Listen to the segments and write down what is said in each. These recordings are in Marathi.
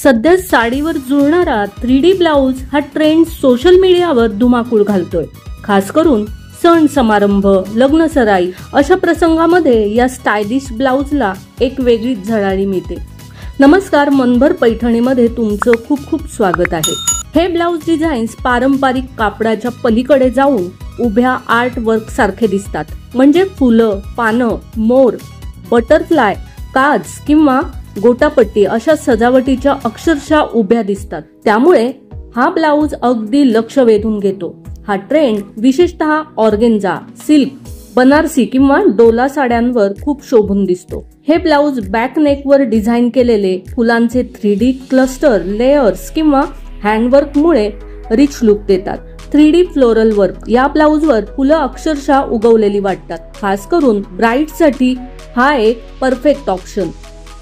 सध्या साडीवर जुळणारा 3D ब्लाउज हा ट्रेंड सोशल मीडियावर धुमाकूळ घालतोय। खास करून सण समारंभ, लग्न सराई अशा प्रसंगामध्ये या स्टायलिश ब्लाउजला एक वेगळीच झळाळी मिळते। नमस्कार, मनभर पैठणीमध्ये तुमचं खूप खूप स्वागत आहे। हे ब्लाउज डिझाईन्स पारंपरिक कापडाच्या पलीकडे जाऊन उभ्या आर्ट वर्क सारखे दिसतात। म्हणजे फुलं, पानं, मोर, बटरफ्लाय, काज किंवा गोटापट्टी अशा सजावटीच्या अक्षरशः उभ्या दिसतात। त्यामुळे हा ब्लाउज अगदी लक्ष वेधून घेतो। हा ट्रेंड विशेषतः ऑर्गेन्झा, सिल्क, बनारसी किंवा डोला साड्यांवर खूप शोभून दिसतो। हे ब्लाउज बॅक नेक वर डिझाईन केलेले फुलांचे 3D क्लस्टर, लेयर्स किंवा हँडवर्क मुळे रिच लुक देतात। 3D फ्लोरल वर्क या ब्लाउजवर फुलं अक्षरशः उगवलेली वाटतात। खास करून ब्राइड साठी हा एक परफेक्ट ऑप्शन।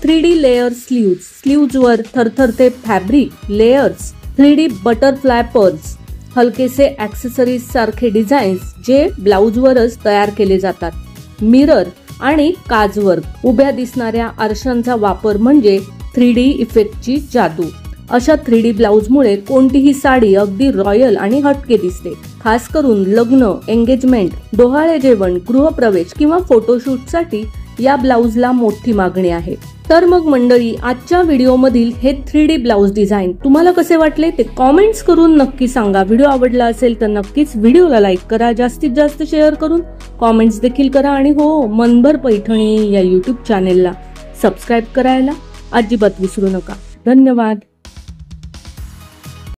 3D लेयर स्लीव्हजवर थरथरते fabric layers, 3D butterfly pearls, हलकेसे ॲक्सेसरीज सारखे डिझाईन्स जे ब्लाउजवरच तयार केले जातात। मिरर आणि काजवर्क, उभ्या दिसणाऱ्या आरशांचा वापर म्हणजे 3D इफेक्टची जादू। अशा 3D ब्लाउजमुळे कोणतीही साडी अगदी रॉयल आणि हटके दिसते। खास करून लग्न, एंगेजमेंट, डोहाळे जेवण, गृहप्रवेश किंवा फोटोशूटसाठी या ब्लाउजला मोठी मागणी आहे। तर मग मंडळी, आजच्या व्हिडिओमधील हे 3D ब्लाउज डिझाईन तुम्हाला कसे वाटले ते कमेंट्स करून नक्की सांगा। व्हिडिओ आवडला असेल तर नक्कीच व्हिडिओला लाईक करा, जास्तीत जास्त शेअर करून कमेंट्स देखील करा आणि हो, मनभर पैठणी या YouTube चॅनेलला सबस्क्राइब करायला अजिबात विसरू नका। धन्यवाद।